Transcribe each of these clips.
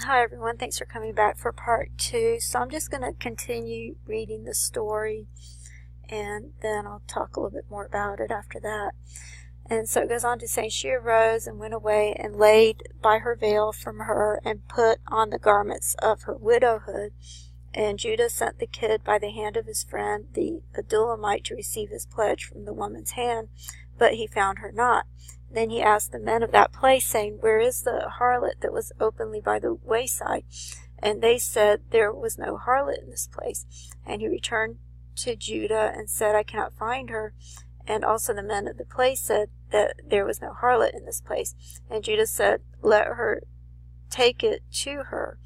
Hi everyone, thanks for coming back for part 2. So I'm just going to continue reading the story and then I'll talk a little bit more about it after that. And so it goes on to say, she arose and went away and laid by her veil from her and put on the garments of her widowhood. And Judah sent the kid by the hand of his friend, the Adullamite, to receive his pledge from the woman's hand, but he found her not. Then he asked the men of that place, saying, Where is the harlot that was openly by the wayside? And they said, There was no harlot in this place. And he returned to Judah and said, I cannot find her. And also the men of the place said that there was no harlot in this place. And Judah said, Let her take it to her,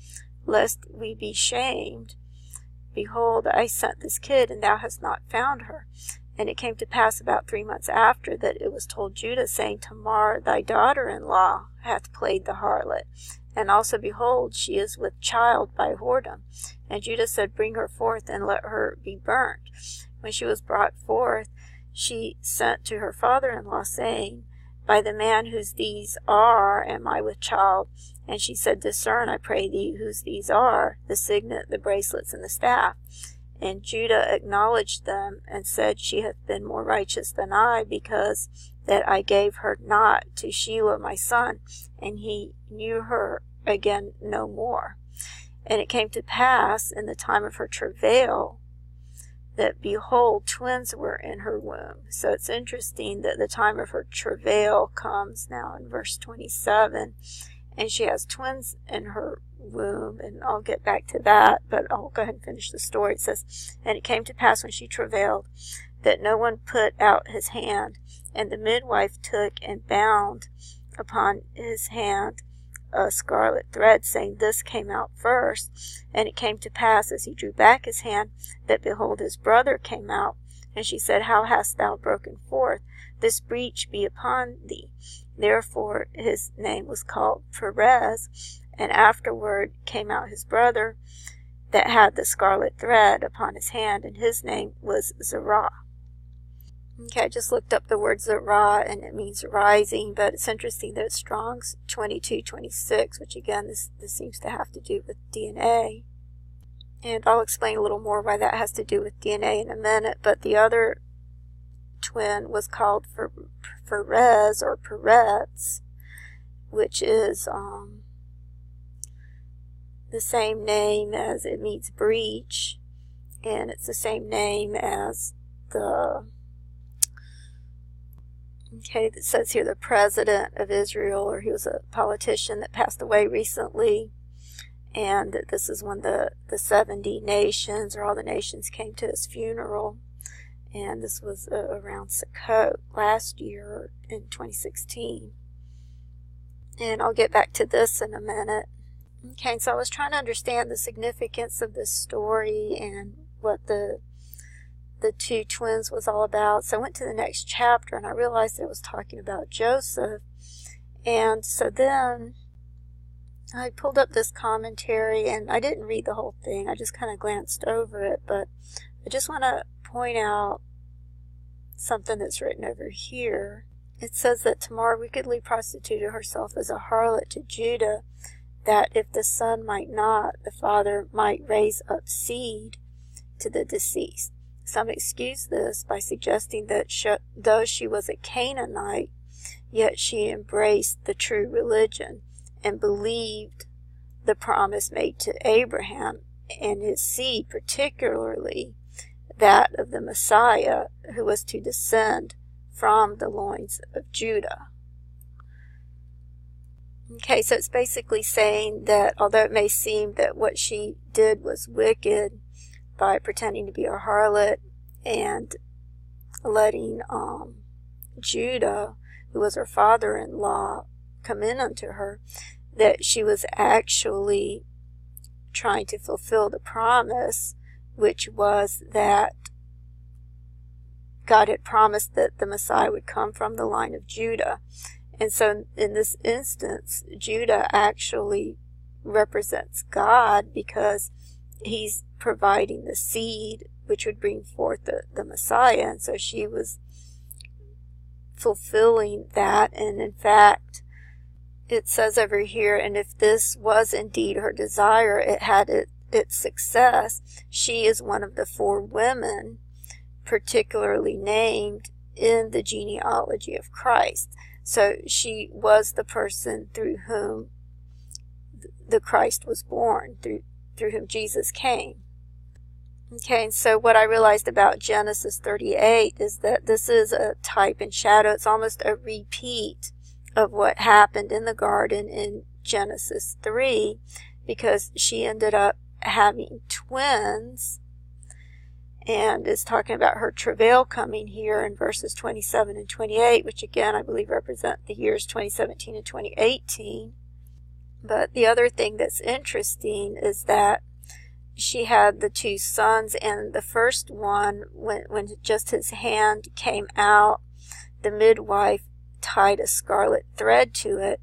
lest we be shamed. Behold, I sent this kid, and thou hast not found her. And it came to pass about 3 months after that it was told Judah, saying, Tamar, thy daughter-in-law, hath played the harlot. And also, behold, she is with child by whoredom. And Judah said, Bring her forth, and let her be burnt. When she was brought forth, she sent to her father-in-law, saying, By the man whose these are am I with child. And she said, Discern, I pray thee, whose these are, the signet, the bracelets, and the staff. And Judah acknowledged them, and said, She hath been more righteous than I, because that I gave her not to Shelah my son. And he knew her again no more. And it came to pass in the time of her travail, that behold, twins were in her womb. So it's interesting that the time of her travail comes now in verse 27, and she has twins in her womb, and I'll get back to that, but I'll go ahead and finish the story. It says, And it came to pass when she travailed, that no one put out his hand, and the midwife took and bound upon his hand a scarlet thread, saying, This came out first. And it came to pass, as he drew back his hand, that behold, his brother came out. And she said, How hast thou broken forth? This breach be upon thee. Therefore his name was called Perez. And afterward came out his brother that had the scarlet thread upon his hand, and his name was Zerah. Okay, I just looked up the word Zerah, and it means rising, but it's interesting that it's Strong's 2226, which again, this seems to have to do with DNA. And I'll explain a little more why that has to do with DNA in a minute, but the other twin was called Perez or Peretz, which is the same name as, it means breach, and it's the same name as the, it says here the president of Israel, or he was a politician that passed away recently, and this is when the 70 nations, or all the nations, came to his funeral, and this was around Sukkot last year in 2016. And I'll get back to this in a minute. Okay, so I was trying to understand the significance of this story and what the two twins was all about. So I went to the next chapter and I realized that it was talking about Joseph. And so then I pulled up this commentary, and I didn't read the whole thing. I just kind of glanced over it, but I just want to point out something that's written over here. It says that Tamar wickedly prostituted herself as a harlot to Judah, that if the son might not, the father might raise up seed to the deceased. Some excuse this by suggesting that though she was a Canaanite, yet she embraced the true religion and believed the promise made to Abraham and his seed, particularly that of the Messiah, who was to descend from the loins of Judah. Okay, so it's basically saying that although it may seem that what she did was wicked by pretending to be a harlot and letting Judah, who was her father-in-law, come in unto her, that she was actually trying to fulfill the promise, which was that God had promised that the Messiah would come from the line of Judah. And so in this instance, Judah actually represents God, because he's providing the seed which would bring forth the Messiah. And so she was fulfilling that. And in fact, it says over here, and if this was indeed her desire, it had its success. She is one of the 4 women particularly named in the genealogy of Christ. So she was the person through whom the Christ was born, through whom Jesus came. Okay, and so what I realized about Genesis 38 is that this is a type and shadow. It's almost a repeat of what happened in the garden in Genesis 3, because she ended up having twins, and is talking about her travail coming here in verses 27 and 28, which again I believe represent the years 2017 and 2018. But the other thing that's interesting is that she had the 2 sons, and the first one, when just his hand came out, the midwife tied a scarlet thread to it.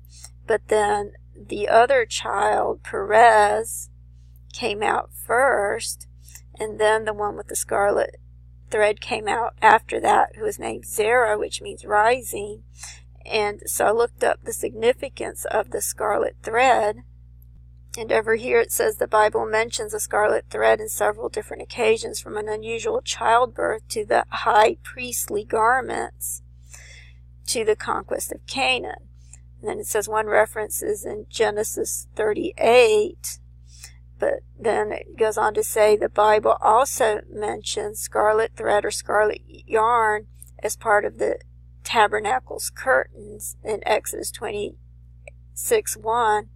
But then the other child, Perez, came out first, and then the one with the scarlet thread came out after that, who was named Zerah, which means rising. And so I looked up the significance of the scarlet thread. And over here it says the Bible mentions a scarlet thread in several different occasions, from an unusual childbirth to the high priestly garments to the conquest of Canaan. And then it says one reference is in Genesis 38, but then it goes on to say the Bible also mentions scarlet thread or scarlet yarn as part of the tabernacle's curtains in Exodus 26:1,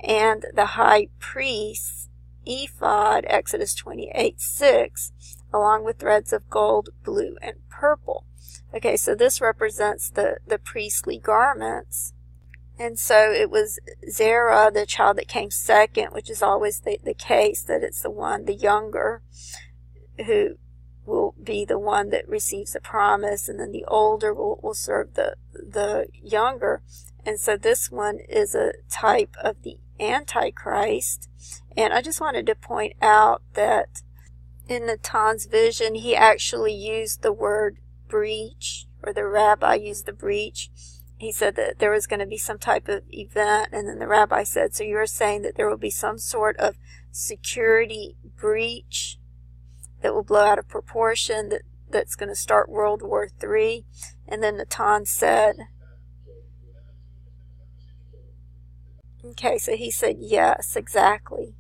and the high priest's ephod, Exodus 28:6, along with threads of gold, blue, and purple. Okay, so this represents the priestly garments. And so it was Zerah, the child that came second, which is always the case, that it's the one, the younger, who will be the one that receives the promise, and then the older will serve the younger. And so this one is a type of the Antichrist. And I just wanted to point out that in Natan's vision, he actually used the word breach, or the rabbi used the breach. He said that there was going to be some type of event, and then the rabbi said, so you're saying that there will be some sort of security breach that will blow out of proportion, that's going to start World War III. And then Natan said, okay, so he said, yes, exactly.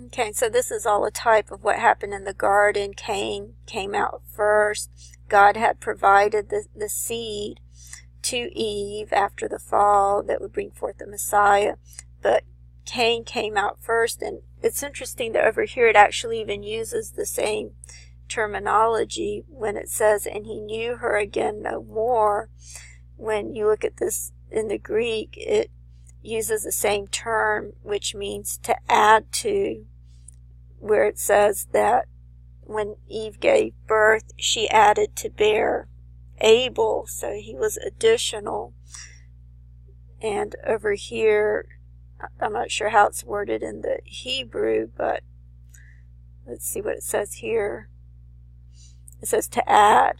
Okay, so this is all a type of what happened in the garden. Cain came out first. God had provided the seed to Eve after the fall that would bring forth the Messiah. But Cain came out first, and it's interesting that over here it actually even uses the same terminology when it says, and he knew her again no more. When you look at this in the Greek, it uses the same term, which means to add to, where it says that when Eve gave birth, she added to bear Abel, so he was additional. And over here, I'm not sure how it's worded in the Hebrew, but let's see what it says here. It says to add.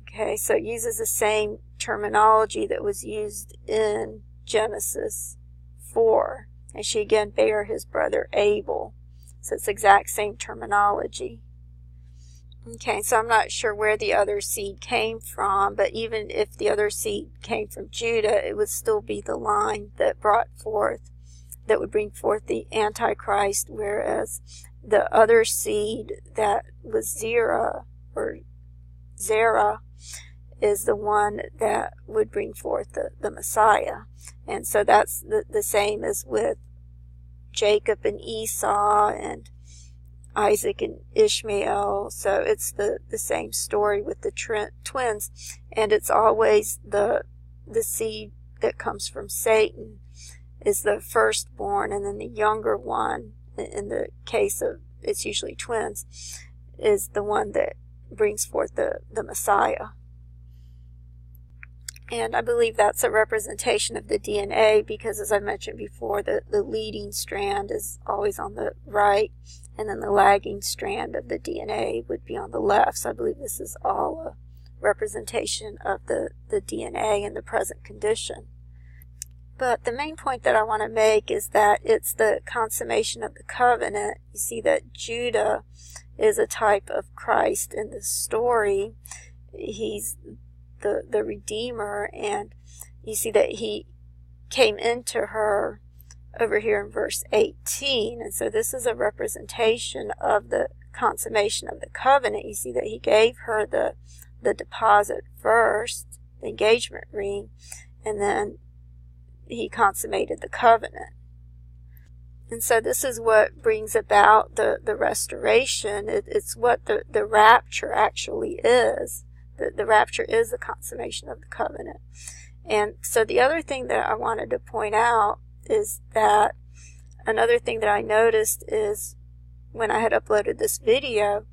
Okay, so it uses the same terminology that was used in Genesis 4. And she again bare his brother Abel. So it's the exact same terminology. Okay, so I'm not sure where the other seed came from, but even if the other seed came from Judah, it would still be the line that would bring forth the Antichrist, whereas the other seed that was Zerah is the one that would bring forth the Messiah. And so that's the same as with Jacob and Esau and Isaac and Ishmael. So it's the same story with the twins, and it's always the seed that comes from Satan is the firstborn, and then the younger one, in the case of it's usually twins, is the one that brings forth the Messiah. And I believe that's a representation of the DNA, because as I mentioned before, the leading strand is always on the right, and then the lagging strand of the DNA would be on the left. So I believe this is all a representation of the DNA in the present condition. But the main point that I want to make is that it's the consummation of the covenant. You see that Judah is a type of Christ in this story. He's the Redeemer, and you see that he came into her over here in verse 18. And so this is a representation of the consummation of the covenant. You see that he gave her the deposit first, the engagement ring, and then he consummated the covenant. And so this is what brings about the restoration. It's what the rapture actually is. The rapture is the consummation of the covenant. And so the other thing that I wanted to point out is that another thing that I noticed is when I had uploaded this video,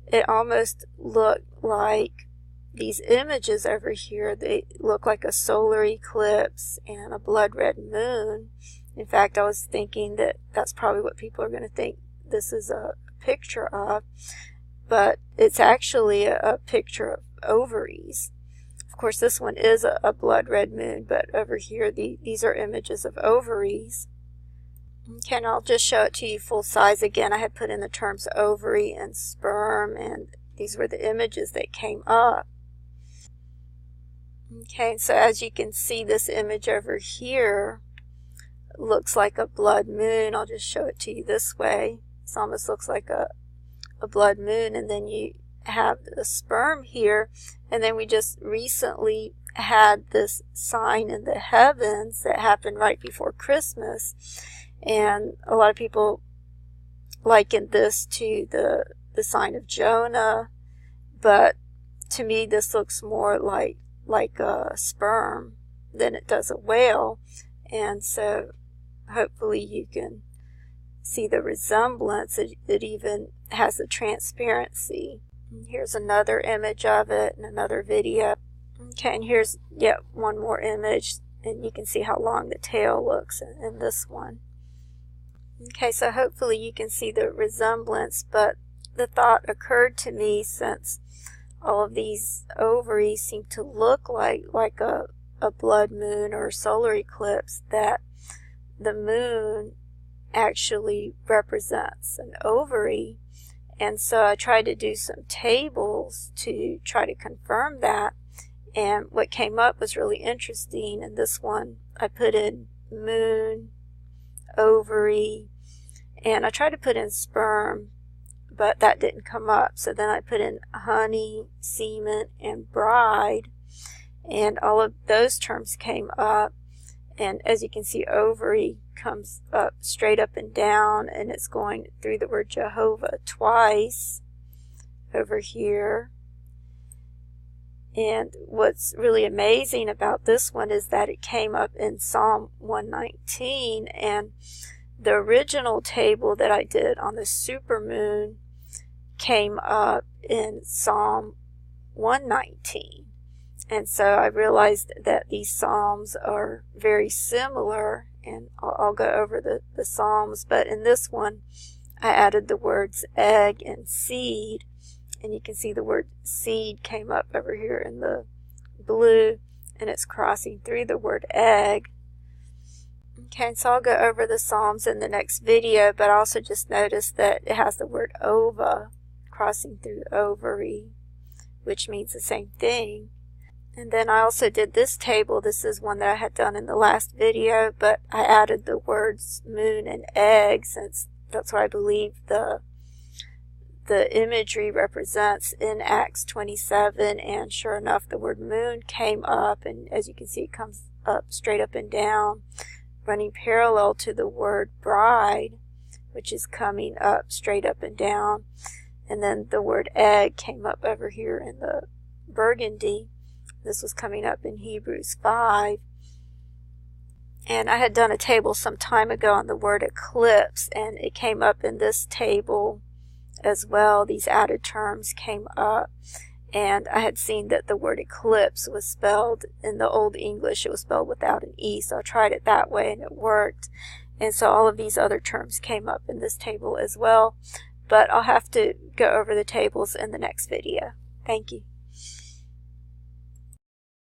it almost looked like these images over here. They look like a solar eclipse and a blood red moon. In fact, I was thinking that that's probably what people are going to think this is a picture of, but it's actually a picture of ovaries. Of course, this one is a blood red moon, but over here these are images of ovaries. Okay, and I'll just show it to you full size again. I had put in the terms ovary and sperm, and these were the images that came up. Okay, so as you can see, this image over here looks like a blood moon. I'll just show it to you this way. It almost looks like a blood moon, and then you have the sperm here, and then we just recently had this sign in the heavens that happened right before Christmas, and a lot of people liken this to the sign of Jonah, but to me this looks more like a sperm than it does a whale, and so hopefully you can see the resemblance. It even has the transparency. Here's another image of it and another video. Okay, and here's yet one more image, and you can see how long the tail looks in this one. Okay, so hopefully you can see the resemblance, but the thought occurred to me, since all of these ovaries seem to look like a blood moon or a solar eclipse, that the moon actually represents an ovary. And so I tried to do some tables to try to confirm that, and what came up was really interesting. In this one I put in moon, ovary, and I tried to put in sperm, but that didn't come up. So then I put in honey, semen, and bride, and all of those terms came up. And as you can see, ovary comes up straight up and down, and it's going through the word Jehovah twice over here. And what's really amazing about this one is that it came up in Psalm 119, and the original table that I did on the supermoon came up in Psalm 119. And so I realized that these psalms are very similar, and I'll go over the psalms, but in this one I added the words egg and seed, and you can see the word seed came up over here in the blue, and it's crossing through the word egg. Okay, so I'll go over the psalms in the next video, but I also just noticed that it has the word ova crossing through ovary, which means the same thing. And then I also did this table. This is one that I had done in the last video, but I added the words moon and egg, since that's what I believe the imagery represents in Acts 27. And sure enough, the word moon came up, and as you can see, it comes up straight up and down, running parallel to the word bride, which is coming up straight up and down. And then the word egg came up over here in the burgundy. This was coming up in Hebrews 5. And I had done a table some time ago on the word eclipse, and it came up in this table as well. These added terms came up, and I had seen that the word eclipse was spelled in the Old English. It was spelled without an E, so I tried it that way and it worked. And so all of these other terms came up in this table as well, but I'll have to go over the tables in the next video. Thank you.